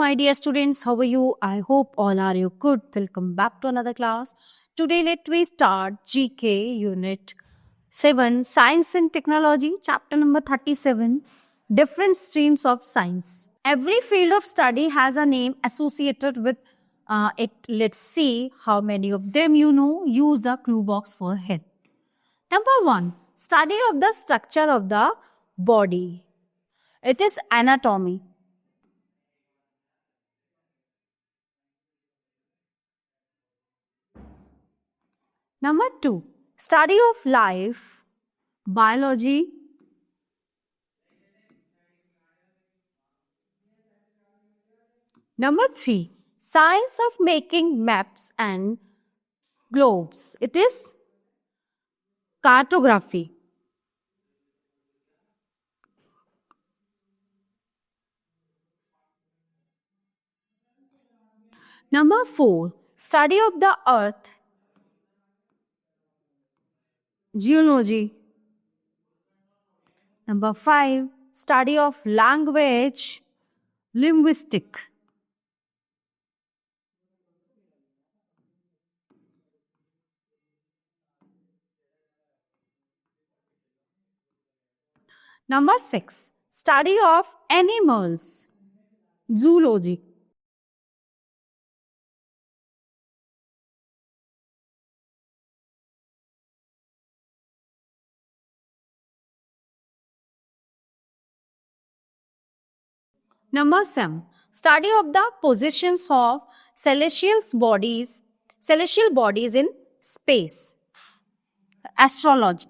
my dear students. How are you? I hope all are you good. Welcome back to another class. Today, let we start GK Unit 7, Science and Technology, Chapter number 37, Different Streams of Science. Every field of study has a name associated with it. Let's see how many of them you know. Use the clue box for help. Number 1, study of the structure of the body. It is anatomy. Number 2, study of life, biology. Number 3, science of making maps and globes. It is cartography. Number 4, study of the earth, geology. Number 5, study of language, linguistic. Number 6, study of animals, zoology. Number 7, study of the positions of celestial bodies in space, astrology.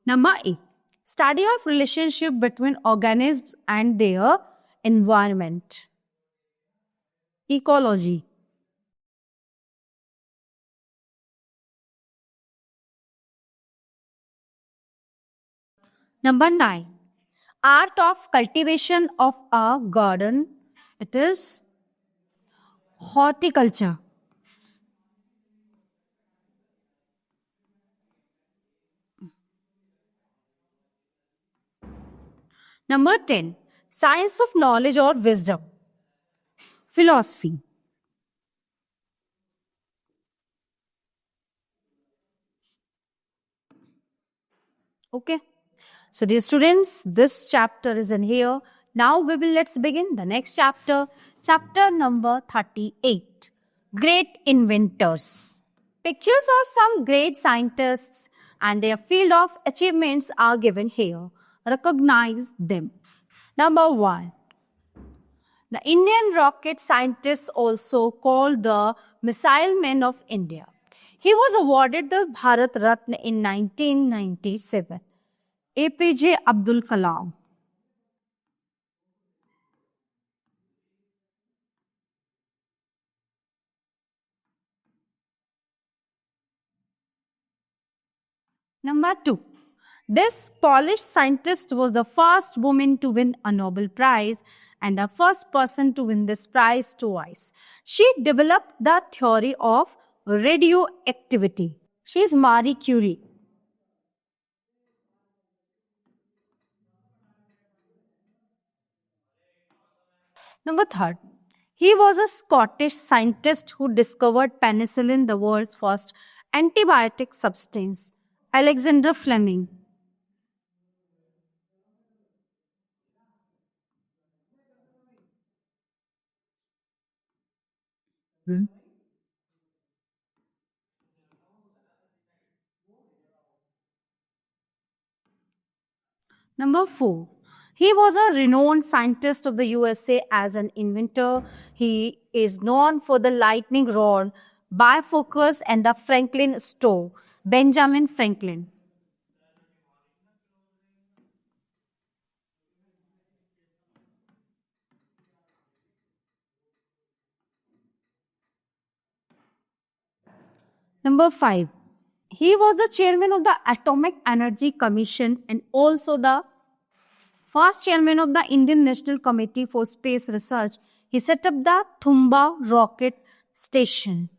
Number 8, study of relationship between organisms and their environment, ecology. Number 9, art of cultivation of a garden. It is horticulture. Number 10, science of knowledge or wisdom, philosophy. Okay. So dear students, this chapter is in here. Now let's begin the next chapter. Chapter number 38, Great Inventors. Pictures of some great scientists and their field of achievements are given here. Recognize them. Number 1, the Indian rocket scientist, also called the Missile Man of India. He was awarded the Bharat Ratna in 1997. APJ Abdul Kalam. Number 2, this Polish scientist was the first woman to win a Nobel Prize and the first person to win this prize twice. She developed the theory of radioactivity. She is Marie Curie. Number 3, he was a Scottish scientist who discovered penicillin, the world's first antibiotic substance, Alexander Fleming. Number 4, he was a renowned scientist of the USA as an inventor. He is known for the lightning rod, bifocus, and the Franklin stove, Benjamin Franklin. Number 5, he was the chairman of the Atomic Energy Commission and also the first chairman of the Indian National Committee for Space Research. He set up the Thumba rocket station.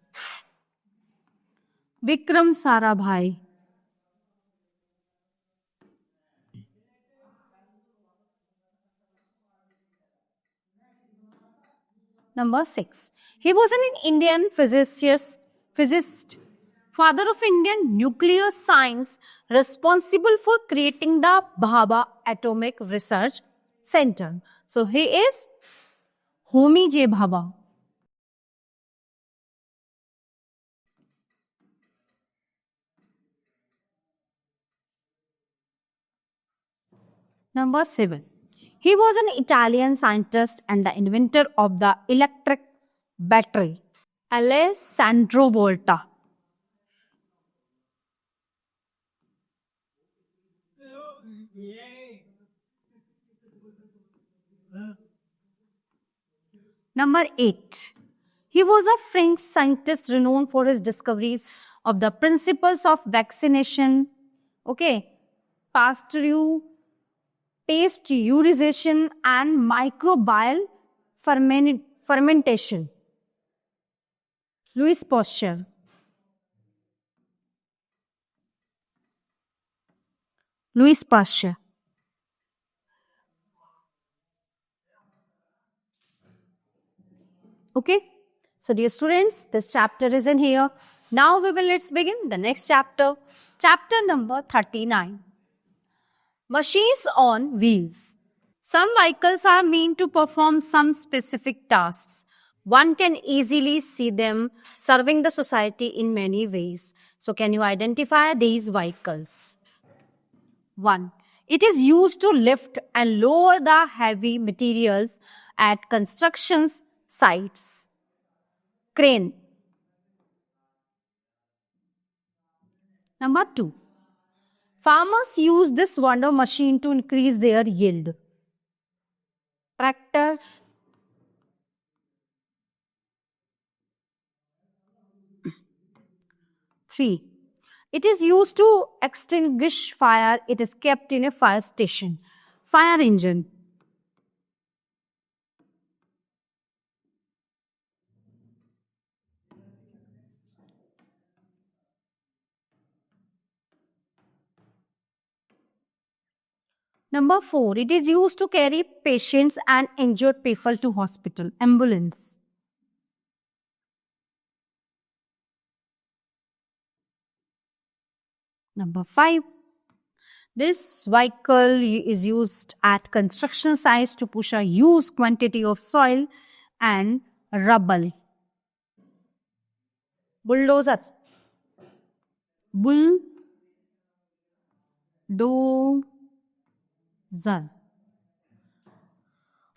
Vikram Sarabhai. Number 6. He was an Indian physicist, father of Indian nuclear science, responsible for creating the Bhabha Atomic Research Center. So he is Homi J. Bhabha. Number 7. He was an Italian scientist and the inventor of the electric battery, Alessandro Volta. Number 8. He was a French scientist renowned for his discoveries of the principles of vaccination, pasteurization, and microbial fermentation. Louis Pasteur. Louis Pasteur. Okay. So dear students, this chapter is in here. Now let's begin the next chapter. Chapter number 39. Machines on wheels. Some vehicles are meant to perform some specific tasks. One can easily see them serving the society in many ways. So can you identify these vehicles? 1. It is used to lift and lower the heavy materials at construction sites. Crane. Number 2. Farmers use this wonder machine to increase their yield. Tractor. 3. It is used to extinguish fire. It is kept in a fire station. Fire engine. Number 4. It is used to carry patients and injured people to hospital. Ambulance. Number 5. This vehicle is used at construction sites to push a huge quantity of soil and rubble. Bulldozer. Bulldozer.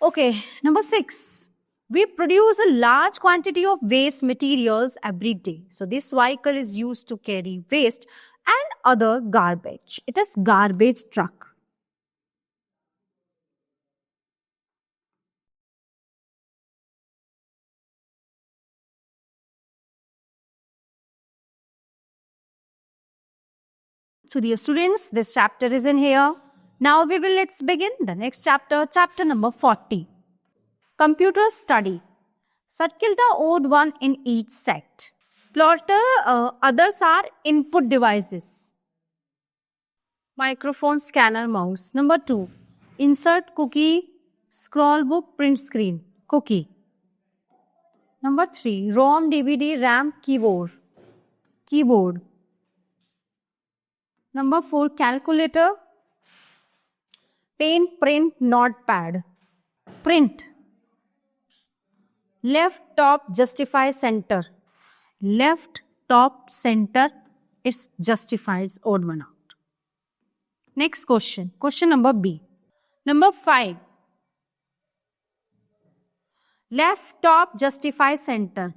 Okay, number 6. We produce a large quantity of waste materials every day. So this vehicle is used to carry waste and other garbage. It is garbage truck. So dear students, this chapter is in here. Now let's begin the next chapter, chapter number 40. Computer study. Circle the odd one in each set. Plotter, others are input devices. Microphone, scanner, mouse. Number 2. Insert cookie, scroll book, print screen. Cookie. Number 3. ROM, DVD, RAM, keyboard. Keyboard. Number 4. Calculator. Pen, print, notepad. Print. Left top, justify, center. Left top, center. It justifies odd one out. Next question. Question number B. Number 5. Left top, justify, center.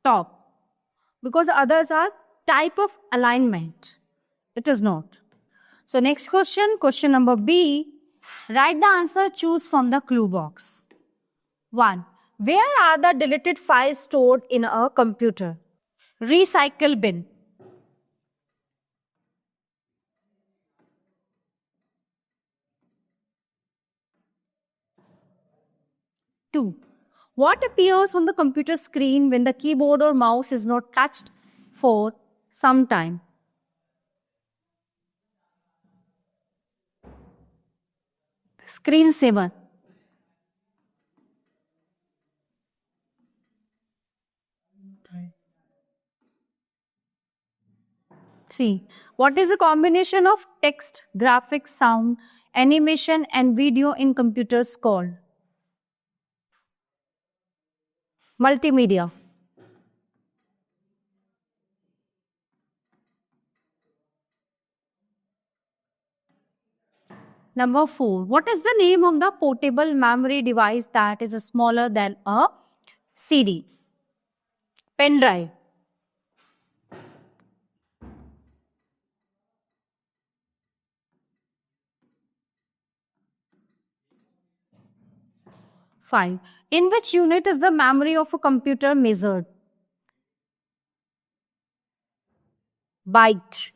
Top. Because others are type of alignment. It is not. So next question. Question number B. Write the answer, choose from the clue box. 1. Where are the deleted files stored in a computer? Recycle bin. 2. What appears on the computer screen when the keyboard or mouse is not touched for some time? Screensaver. 3. What is a combination of text, graphics, sound, animation and video in computers called? Multimedia. Number 4. What is the name of the portable memory device that is smaller than a CD? Pen drive. Five. In which unit is the memory of a computer measured? Byte.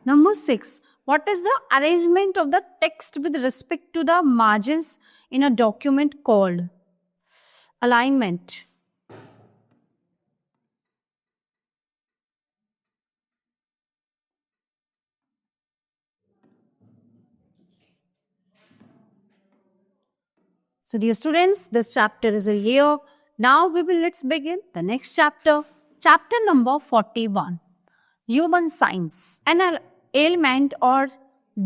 Number 6. What is the arrangement of the text with respect to the margins in a document called? Alignment. So dear students, this chapter is a year. Now let's begin the next chapter. Chapter number 41. Human science. An ailment or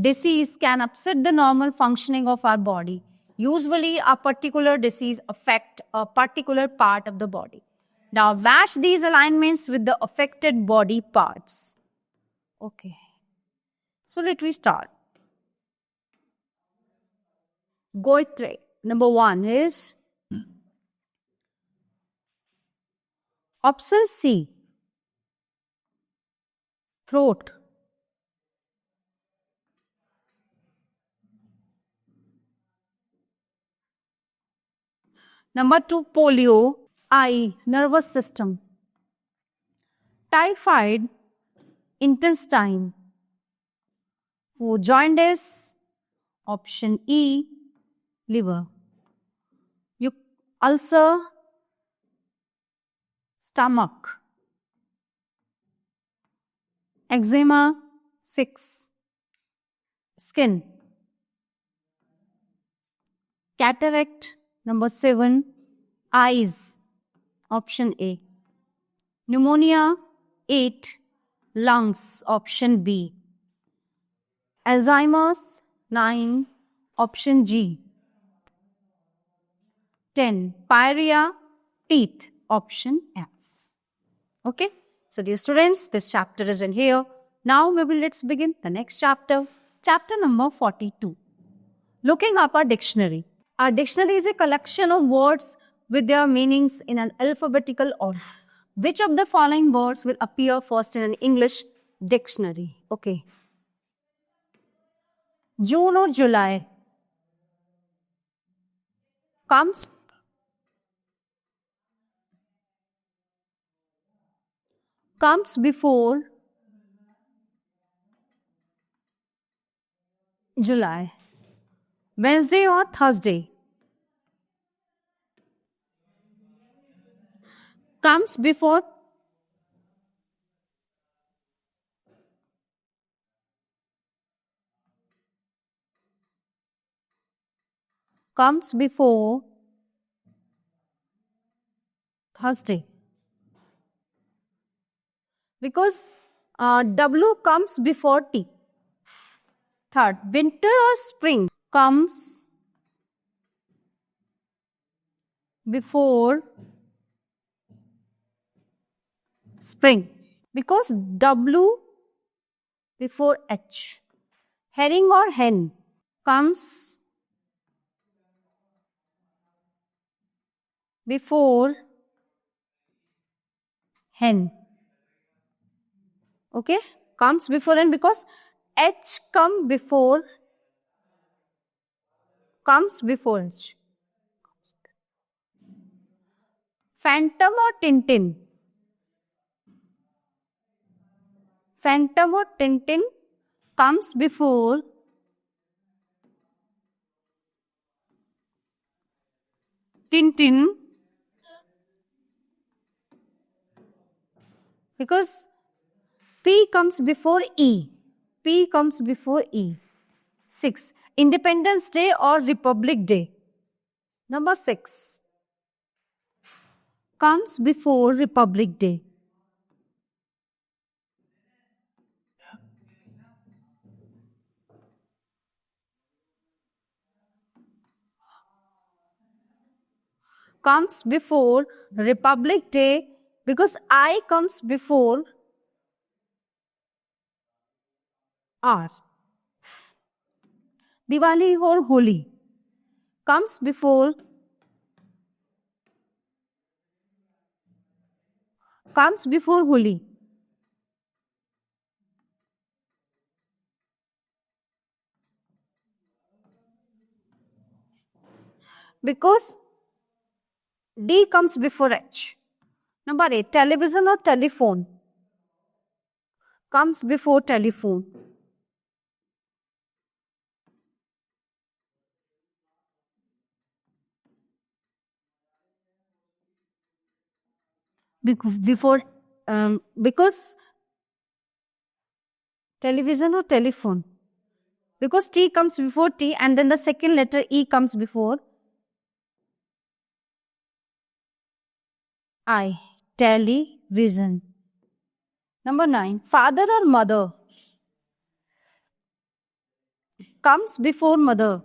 disease can upset the normal functioning of our body. Usually a particular disease affects a particular part of the body. Now match these alignments with the affected body parts. Okay. So let me start. Goitre. Number 1 is option C. Throat. Number 2, polio. Eye, nervous system. Typhoid, intestine. For jaundice, option E, liver. Ulcer, stomach. Eczema, 6, skin. Cataract, number 7, eyes, option A. Pneumonia, 8, lungs, option B. Alzheimer's, 9, option G. 10, pyorrhea, teeth, option F. Okay, so dear students, this chapter is in here. Now let's begin the next chapter. Chapter number 42. Looking up a dictionary. A dictionary is a collection of words with their meanings in an alphabetical order. Which of the following words will appear first in an English dictionary? Okay. June or July? Comes before July. Wednesday or Thursday? Comes before Thursday. Because W comes before T. Third, winter or spring comes before spring. Because W before H. Herring or hen comes before hen. Okay, comes before hen because H comes before H. Phantom or Tintin? Phantom or Tintin comes before Tintin because P comes before E. P comes before E. 6. Independence Day or Republic Day? Number 6 comes before Republic Day. Comes before Republic Day because I comes before R. Diwali or Holi comes before Holi. Because D comes before H. Number 8, television or telephone comes before telephone. Because television or telephone. Because T comes before T and then the second letter E comes before I. Television. Number 9, father or mother comes before mother.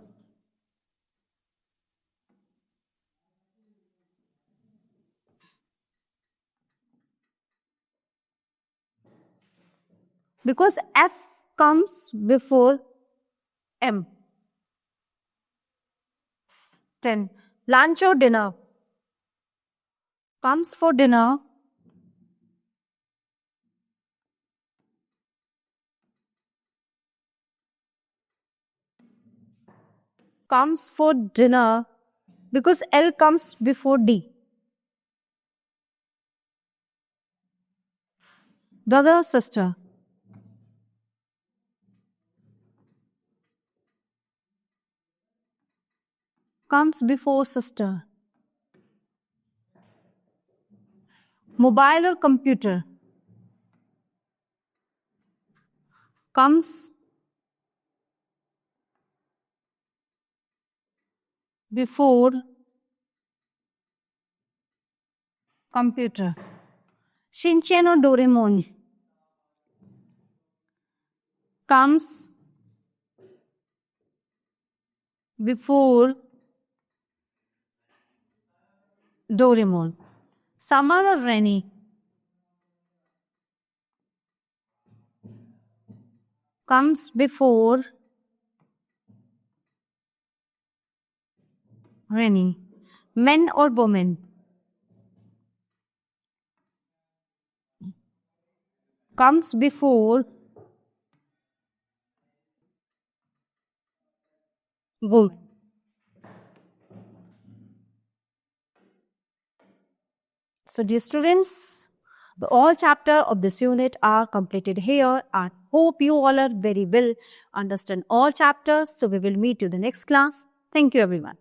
Because F comes before M. 10, lunch or dinner comes for dinner. Comes for dinner because L comes before D. Brother or sister comes before sister. Mobile or computer comes before computer. Shinchan or Doraemon comes before Doraemon. Summer or rainy comes before rainy. Men or women comes before woman. So dear students, all chapter of this unit are completed here. I hope you all are very well understand all chapters. So we will meet you the next class. Thank you everyone.